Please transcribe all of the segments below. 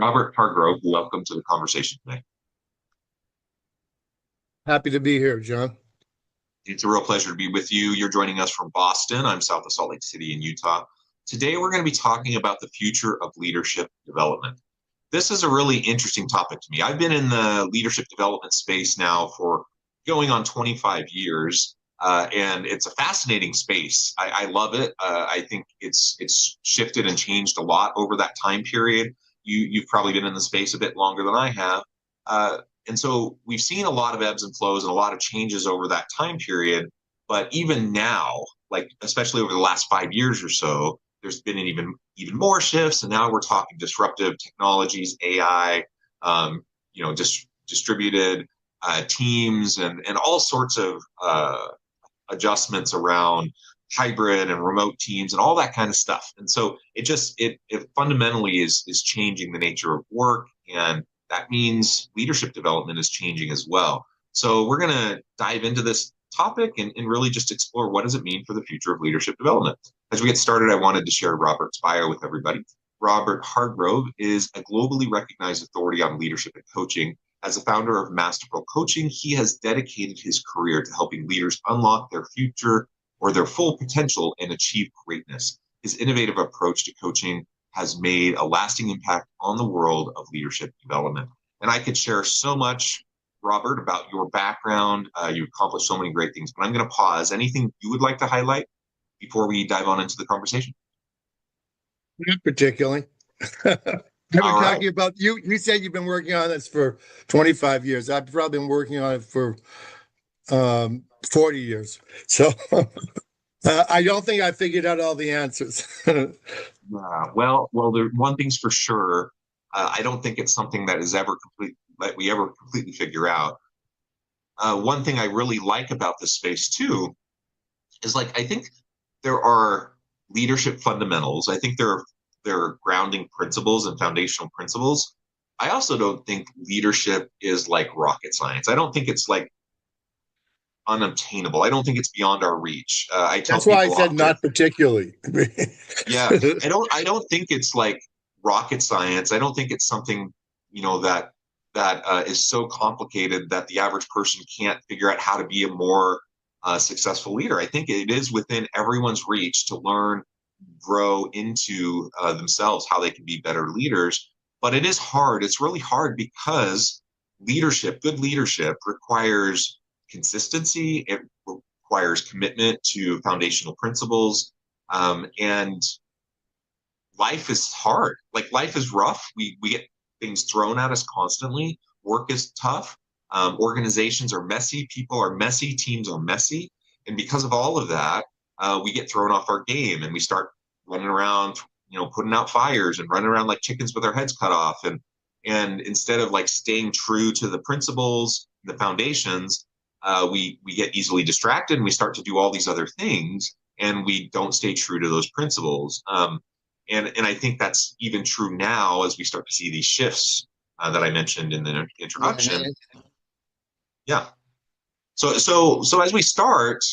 Robert Hargrove, welcome to the conversation today. Happy to be here, John. It's a real pleasure to be with you. You're joining us from Boston. I'm south of Salt Lake City in Utah. Today, we're going to be talking about the future of leadership development. This is a really interesting topic to me. I've been in the leadership development space now for going on 25 years, and it's a fascinating space. I love it. I think it's shifted and changed a lot over that time period. You've probably been in the space a bit longer than I have. And so we've seen a lot of ebbs and flows and a lot of changes over that time period. But even now, like especially over the last 5 years or so, there's been even more shifts. And now we're talking disruptive technologies, AI, distributed teams, and all sorts of adjustments around hybrid and remote teams and all that kind of stuff. And so it fundamentally is changing the nature of work, and that means leadership development is changing as well. So we're going to dive into this topic and really just explore what does it mean for the future of leadership development. As we get started, I wanted to share Robert's bio with everybody. Robert Hargrove is a globally recognized authority on leadership and coaching. As a founder of Masterful Coaching, he has dedicated his career to helping leaders unlock their future or their full potential and achieve greatness. His innovative approach to coaching has made a lasting impact on the world of leadership development. And I could share so much, Robert, about your background. You accomplished so many great things, but I'm going to pause. Anything you would like to highlight before we dive on into the conversation? Not particularly. I've been All right. talking about you. You said you've been working on this for 25 years. I've probably been working on it for 40 years. So I don't think I figured out all the answers. Well, one thing's for sure. I don't think it's something that is ever complete that we ever completely figure out. One thing I really like about this space too is like I think there are leadership fundamentals. I think there are grounding principles and foundational principles. I also don't think leadership is like rocket science. I don't think it's like unobtainable. I don't think it's beyond our reach. I tell That's why I people said often, not particularly. yeah, I don't think it's like rocket science. I don't think it's something, that is so complicated that the average person can't figure out how to be a more successful leader. I think it is within everyone's reach to learn, grow into themselves, how they can be better leaders. But it is hard. It's really hard because good leadership requires consistency. It requires commitment to foundational principles. And life is hard. Like life is rough. We get things thrown at us constantly. Work is tough. Organizations are messy. People are messy. Teams are messy. And because of all of that, we get thrown off our game and we start running around, putting out fires and running around like chickens with our heads cut off. And instead of like staying true to the principles, the foundations, we get easily distracted and we start to do all these other things and we don't stay true to those principles. And I think that's even true now as we start to see these shifts that I mentioned in the introduction. Yeah. So as we start,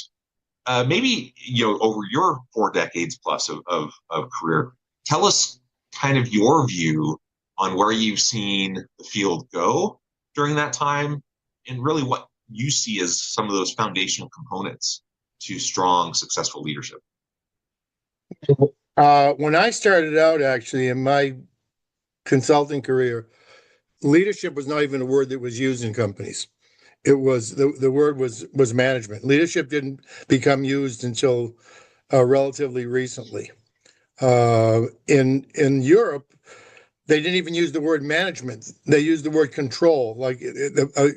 maybe over your 4 decades plus of career, tell us kind of your view on where you've seen the field go during that time, and really what you see as some of those foundational components to strong, successful leadership. When I started out, actually, in my consulting career, leadership was not even a word that was used in companies. It was the word was management. Leadership didn't become used until relatively recently. In Europe, they didn't even use the word management. They used the word control. Like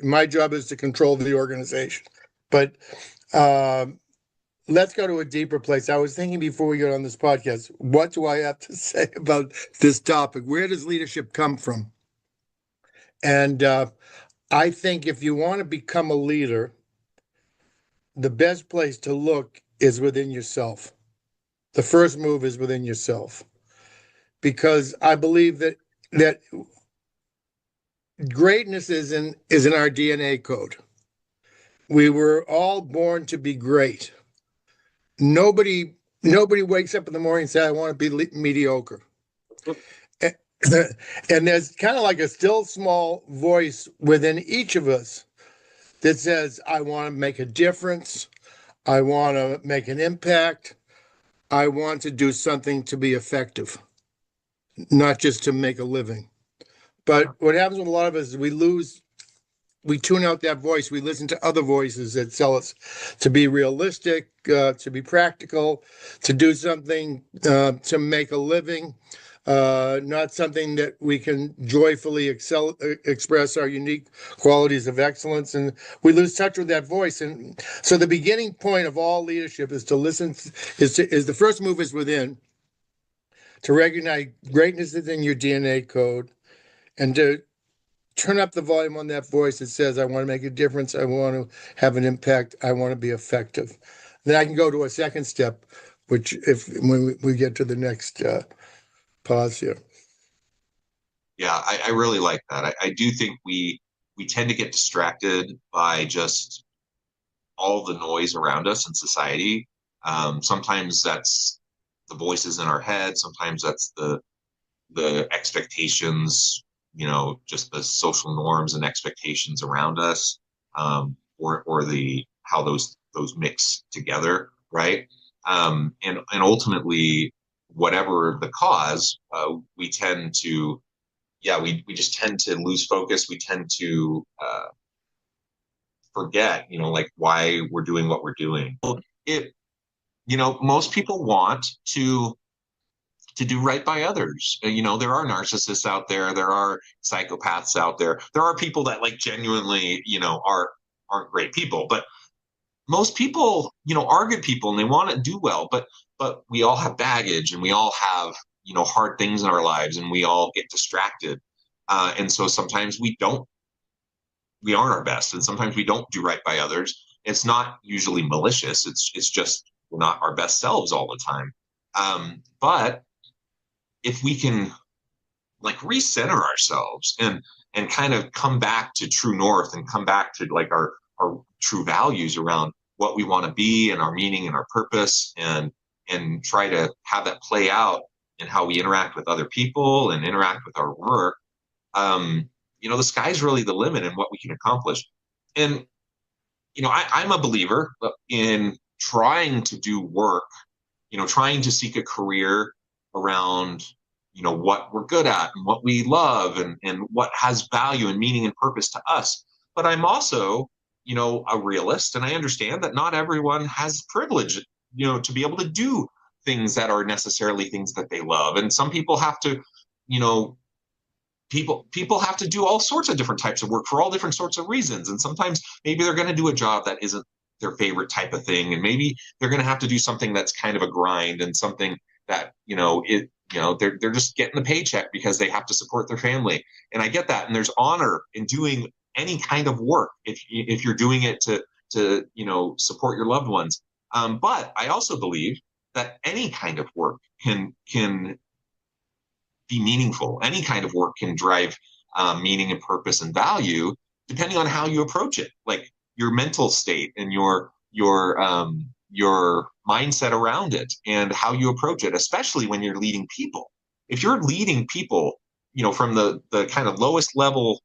my job is to control the organization. But let's go to a deeper place. I was thinking before we got on this podcast, what do I have to say about this topic? Where does leadership come from? And I think if you want to become a leader, the best place to look is within yourself. The first move is within yourself, because I believe that greatness is in our DNA code. We were all born to be great. Nobody wakes up in the morning and says, "I want to be mediocre." And there's kind of like a still small voice within each of us that says, I want to make a difference. I want to make an impact. I want to do something to be effective, not just to make a living. But what happens with a lot of us is we tune out that voice. We listen to other voices that tell us to be realistic, to be practical, to do something to make a living, not something that we can joyfully express our unique qualities of excellence. And we lose touch with that voice. And so the beginning point of all leadership is to listen, is the first move is within, to recognize greatness is in your DNA code, and to turn up the volume on that voice that says, I want to make a difference. I want to have an impact. I want to be effective. Then I can go to a second step, which when we get to the next pause here. Yeah, I really like that. I do think we tend to get distracted by just all the noise around us in society. Sometimes that's the voices in our head. Sometimes that's the expectations, just the social norms and expectations around us, or the how those mix together, right? And ultimately, whatever the cause, we tend to, we just tend to lose focus. We tend to forget, like why we're doing what we're doing. It, most people want to do right by others. There are narcissists out there. There are psychopaths out there. There are people that like genuinely, aren't great people. But most people, are good people and they want to do well. But we all have baggage and we all have, hard things in our lives and we all get distracted. And so sometimes we aren't our best, and sometimes we don't do right by others. It's not usually malicious. It's just we're not our best selves all the time. But if we can like recenter ourselves and kind of come back to true north and come back to like our true values around what we want to be and our meaning and our purpose, and try to have that play out in how we interact with other people and interact with our work, the sky's really the limit in what we can accomplish. And I'm a believer in trying to do work, trying to seek a career around, what we're good at and what we love and what has value and meaning and purpose to us. But I'm also, a realist, and I understand that not everyone has privilege, to be able to do things that are necessarily things that they love. And some people have to, people have to do all sorts of different types of work for all different sorts of reasons. And sometimes maybe they're going to do a job that isn't their favorite type of thing. And maybe they're going to have to do something that's kind of a grind and something that, they're just getting the paycheck because they have to support their family. And I get that. And there's honor in doing any kind of work if you're doing it to support your loved ones. But I also believe that any kind of work can be meaningful. Any kind of work can drive meaning and purpose and value, depending on how you approach it, like your mental state and your mindset around it and how you approach it, especially when you're leading people. If you're leading people, from the kind of lowest level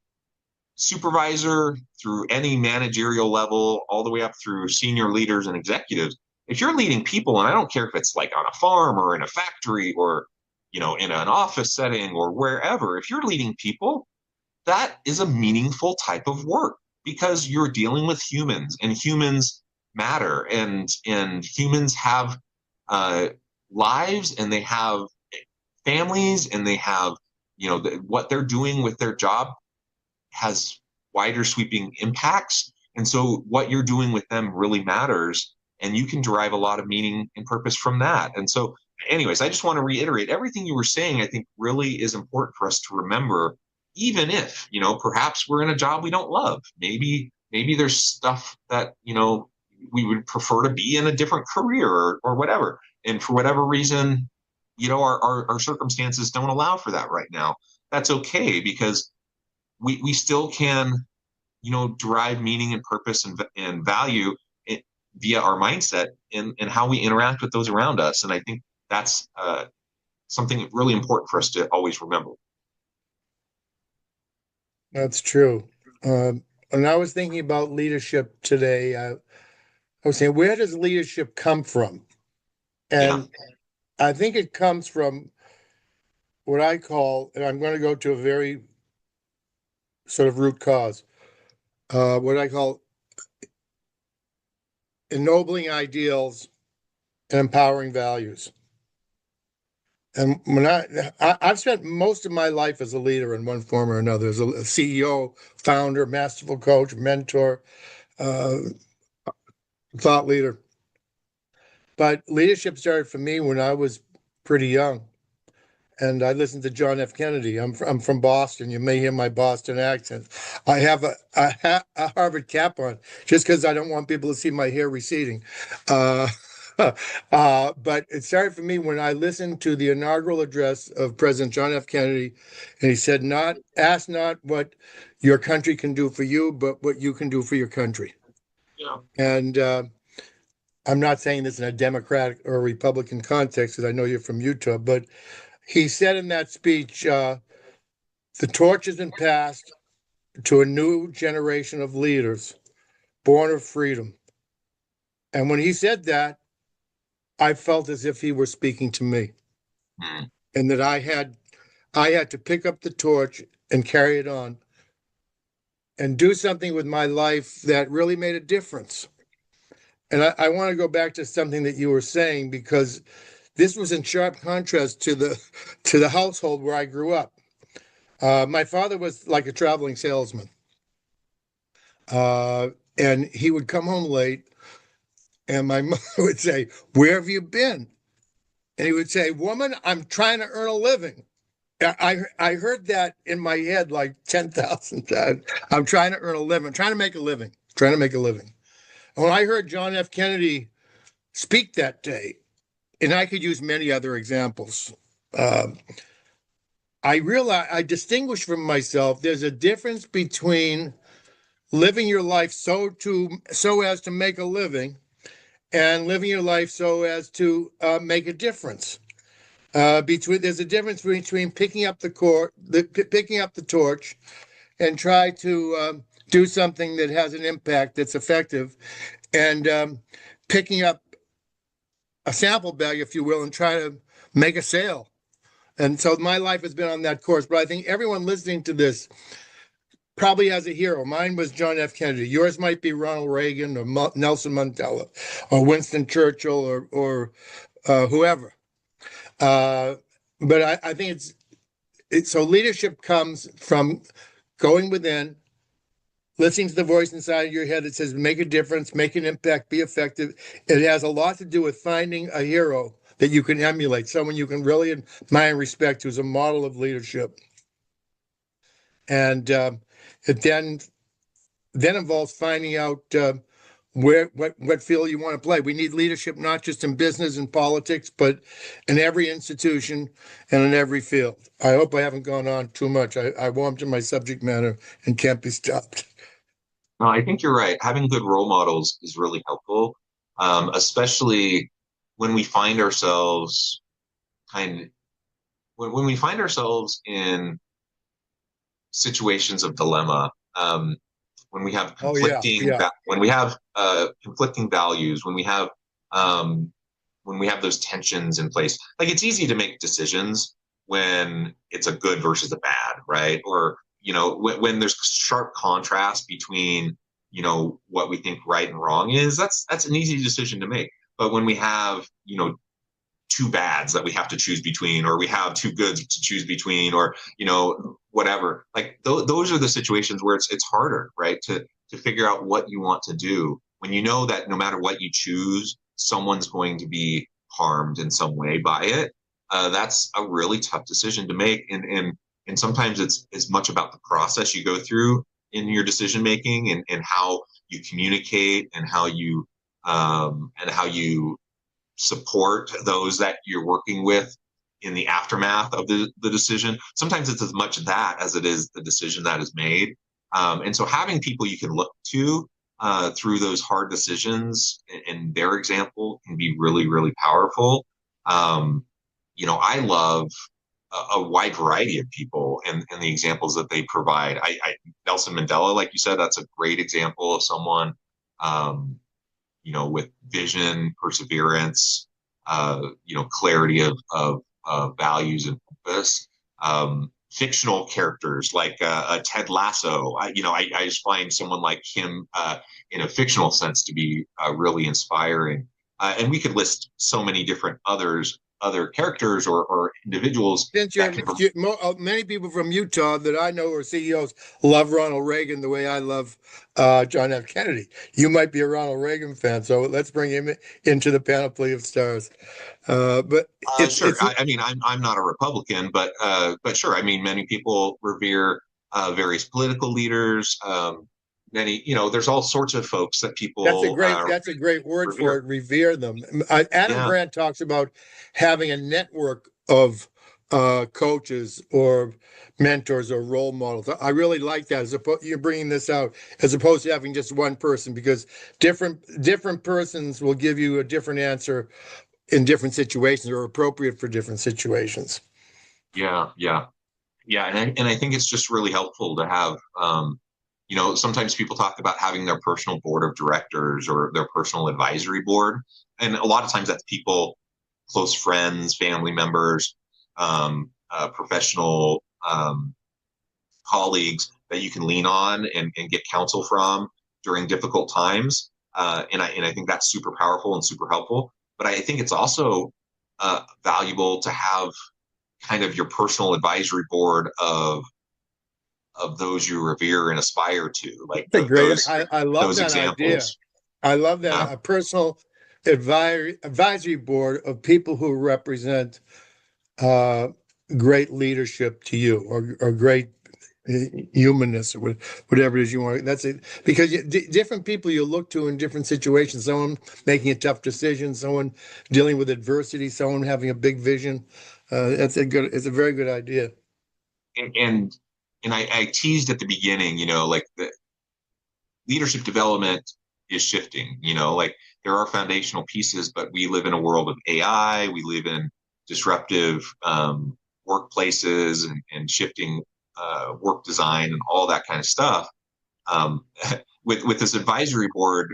supervisor through any managerial level, all the way up through senior leaders and executives, if you're leading people, and I don't care if it's like on a farm or in a factory or in an office setting or wherever, if you're leading people, that is a meaningful type of work because you're dealing with humans, and humans matter, and humans have lives, and they have families, and they have, what they're doing with their job has wider sweeping impacts. And so what you're doing with them really matters, and you can derive a lot of meaning and purpose from that. And so anyways, I just want to reiterate everything you were saying. I think really is important for us to remember, even if, perhaps we're in a job we don't love. Maybe there's stuff that, we would prefer to be in a different career or whatever. And for whatever reason, our circumstances don't allow for that right now. That's okay, because we still can, derive meaning and purpose and value via our mindset and how we interact with those around us. And I think that's something really important for us to always remember. That's true. And I was thinking about leadership today. I was saying, where does leadership come from? Yeah. And I think it comes from what I call, and I'm going to go to a very sort of root cause, what I call ennobling ideals and empowering values. And when I've spent most of my life as a leader in one form or another, as a CEO, founder, masterful coach, mentor, uh, thought leader. But leadership started for me when I was pretty young. And I listened to John F. Kennedy. I'm from Boston. You may hear my Boston accent. I have a Harvard cap on just because I don't want people to see my hair receding. Uh, but it started for me when I listened to the inaugural address of President John F. Kennedy, and he said, "Not ask not what your country can do for you, but what you can do for your country." Yeah. And I'm not saying this in a Democratic or Republican context, because I know you're from Utah, but he said in that speech, the torch has been passed to a new generation of leaders born of freedom. And when he said that, I felt as if he were speaking to me, Mm. and that I had to pick up the torch and carry it on and do something with my life that really made a difference. And I want to go back to something that you were saying, because this was in sharp contrast to the household where I grew up. My father was like a traveling salesman. Uh, and he would come home late, and my mother would say, "Where have you been?" And he would say, "Woman, I'm trying to earn a living." I heard that in my head like 10,000 times. I'm trying to earn a living, trying to make a living, trying to make a living. And when I heard John F. Kennedy speak that day, and I could use many other examples, uh, I realized I distinguished from myself. There's a difference between living your life so as to make a living, and living your life so as to make a difference. There's a difference between picking up the torch, and try to do something that has an impact that's effective, and picking up a sample bag, if you will, and try to make a sale. And so my life has been on that course. But I think everyone listening to this probably has a hero. Mine was John F. Kennedy. Yours might be Ronald Reagan or Nelson Mandela or Winston Churchill or whoever. Uh, but I think so leadership comes from going within, listening to the voice inside your head that says, make a difference, make an impact, be effective. It has a lot to do with finding a hero that you can emulate, someone you can really admire and respect, who's a model of leadership. And it then involves finding out what field you want to play. We need leadership not just in business and politics, but in every institution and in every field. I hope I haven't gone on too much. I warmed to my subject matter and can't be stopped. No, I think you're right. Having good role models is really helpful, especially when we find ourselves kind when we find ourselves in situations of dilemma. When we have Oh yeah, yeah. conflicting values, um, when we have those tensions in place. Like it's easy to make decisions when it's a good versus a bad, right? Or when there's sharp contrast between what we think right and wrong is. That's an easy decision to make. But when we have two bads that we have to choose between, or we have two goods to choose between, or whatever, like those are the situations where it's harder, right, to figure out what you want to do when you know that no matter what you choose, someone's going to be harmed in some way by it. That's a really tough decision to make, and sometimes it's as much about the process you go through in your decision making, and how you communicate, and how you support those that you're working with in the aftermath of the decision. Sometimes it's as much that as it is the decision that is made. And so having people you can look to through those hard decisions, and their example can be really, really powerful. I love a wide variety of people and the examples that they provide. Nelson Mandela, like you said, that's a great example of someone, um, with vision, perseverance, clarity of values and purpose. Fictional characters like Ted Lasso, I just find someone like him in a fictional sense to be really inspiring. And we could list so many different other characters or individuals Since that can. many people from Utah that I know are CEOs love Ronald Reagan the way I love John F. Kennedy. You might be a Ronald Reagan fan, so let's bring him into the panoply of stars. But Sure. I mean, I'm not a Republican, but sure. I mean, many people revere various political leaders. Many, there's all sorts of folks that people that's a great word revere. for it. Revere them. Adam Yeah. Grant talks about having a network of coaches or mentors or role models. I really like that. You're bringing this out as opposed to having just one person, because different persons will give you a different answer in different situations or appropriate for different situations. Yeah. Yeah. Yeah. And I think it's just really helpful to have, sometimes people talk about having their personal board of directors or their personal advisory board. And a lot of times that's people, close friends, family members, professional colleagues that you can lean on and get counsel from during difficult times. And I think that's super powerful and super helpful. But I think it's also valuable to have kind of your personal advisory board of those you revere and aspire to, like I love those that idea. examples. I love that Yeah. a personal advisory board of people who represent uh, great leadership to you, or great humanness, or whatever it is you want. That's it. Because different people you look to in different situations. Someone making a tough decision, someone dealing with adversity, someone having a big vision. It's a very good idea. And I teased at the beginning, like the leadership development is shifting, like there are foundational pieces, but we live in a world of AI. We live in disruptive workplaces and shifting work design and all that kind of stuff. Um, with this advisory board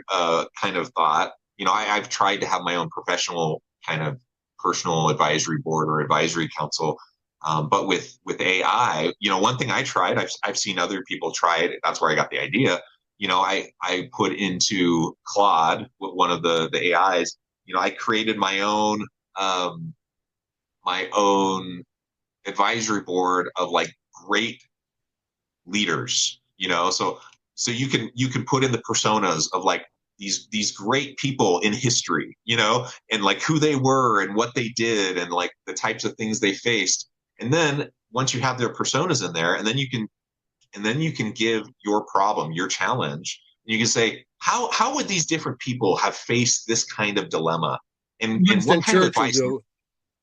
kind of thought, I've tried to have my own professional kind of personal advisory board or advisory council. But with AI, one thing I tried, I've seen other people try it. That's where I got the idea. I put into Claude, one of the AIs. I created my own advisory board of like great leaders. So you can put in the personas of like these great people in history, and like who they were and what they did and like the types of things they faced. And then once you have their personas in there, and then you can give your problem, your challenge. You can say, how would these different people have faced this kind of dilemma? And Winston what kind of Churchill advice do.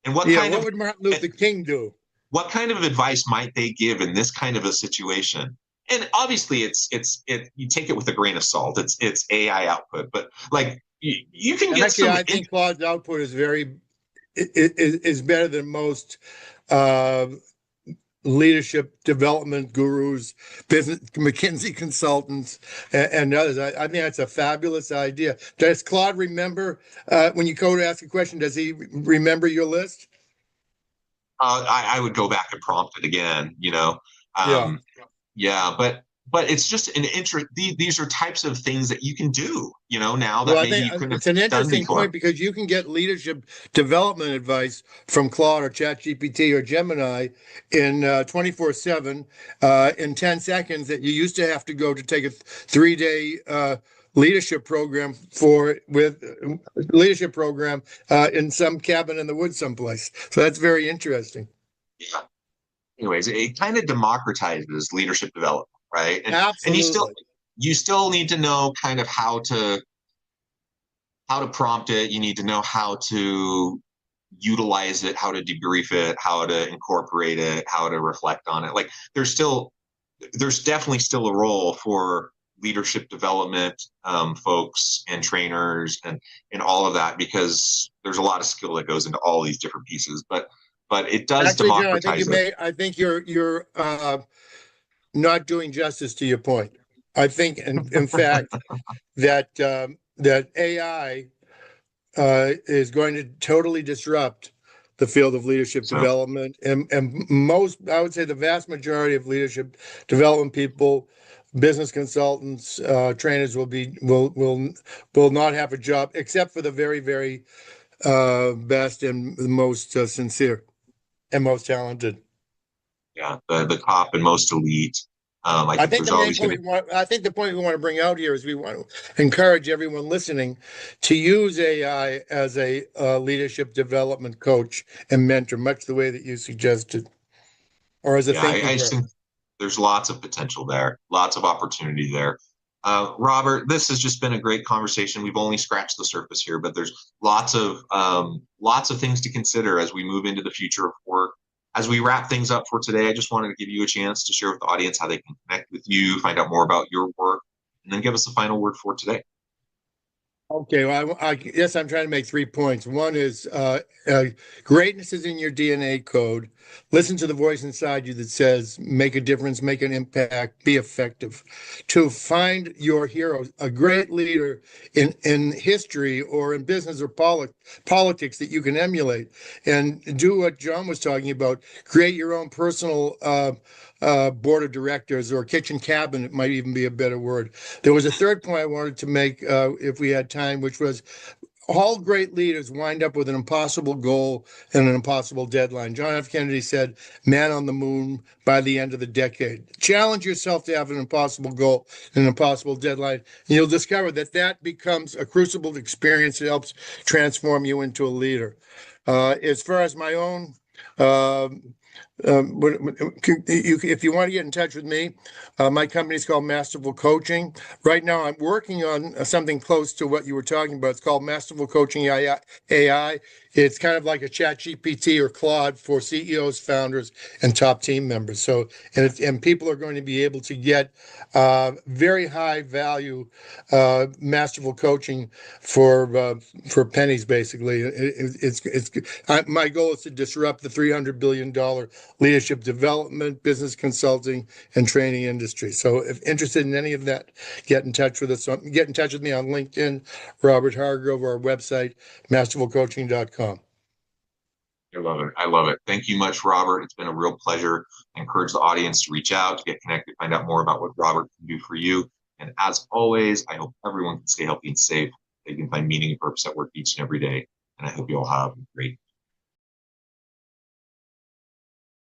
and what Yeah, kind what of would Martin Luther King do? what kind of advice might they give in this kind of a situation? And obviously you take it with a grain of salt. It's AI output, but like you can get Actually, some. I think Claude's output is better than most uh, leadership development gurus, business McKinsey consultants, and others. I think that's a fabulous idea. Does Claude remember when you go to ask a question? Does he remember your list? I would go back and prompt it again. Yeah. Yeah, but it's just an interest. These are types of things that you can do. Now Well, that I maybe think you couldn't have it's an done interesting point before. because you can get leadership development advice from Claude or ChatGPT or Gemini in 24/7 in 10 seconds that you used to have to go to take a 3-day leadership program in some cabin in the woods someplace. So that's very interesting. Yeah. Anyways, it kind of democratizes leadership development, right? And Absolutely. you still need to know kind of how to prompt it. You need to know how to utilize it, how to debrief it, how to incorporate it, how to reflect on it. Like there's definitely still a role for leadership development folks and trainers and all of that, because there's a lot of skill that goes into all these different pieces. But but it does Actually, John, democratize it. I think you're not doing justice to your point. I think, in fact, that that AI is going to totally disrupt the field of leadership So development, and most, I would say, the vast majority of leadership development people, business consultants, trainers will not have a job except for the very best and the most sincere and most talented. yeah, the top and most elite. I I think think there's the main always point going we want, I think the point we want to bring out here is we want to encourage everyone listening to use AI as a leadership development coach and mentor, much the way that you suggested, or as a Yeah, thinking I just partner. think there's lots of potential there, lots of opportunity there. Robert, this has just been a great conversation. We've only scratched the surface here, but there's lots of things to consider as we move into the future of work. As we wrap things up for today, I just wanted to give you a chance to share with the audience how they can connect with you, find out more about your work, and then give us the final word for today. Okay, well, I guess I'm trying to make 3 points. One is greatness is in your DNA code. Listen to the voice inside you that says, make a difference, make an impact, be effective. Two, find your hero, a great leader in history or in business or politics that you can emulate. And do what John was talking about, create your own personal board of directors, or kitchen cabinet might even be a better word. There was a third point I wanted to make, if we had time, which was all great leaders wind up with an impossible goal and an impossible deadline. John F. Kennedy said, man on the moon by the end of the decade. Challenge yourself to have an impossible goal and an impossible deadline, and you'll discover that that becomes a crucible experience that helps transform you into a leader. As far as my own if you want to get in touch with me, my company is called Masterful Coaching. Right now, I'm working on something close to what you were talking about. It's called Masterful Coaching AI. It's kind of like a Chat GPT or Claude for CEOs, founders, and top team members. So, and people are going to be able to get very high value masterful coaching for pennies. Basically, my goal is to disrupt the $300 billion leadership development, business consulting, and training industry. So, if interested in any of that, get in touch with us. Get in touch with me on LinkedIn, Robert Hargrove, or our website, masterfulcoaching.com. I love it. I love it. Thank you much, Robert. It's been a real pleasure. I encourage the audience to reach out, to get connected, find out more about what Robert can do for you. And as always, I hope everyone can stay healthy and safe. They can find meaning and purpose at work each and every day. And I hope you all have a great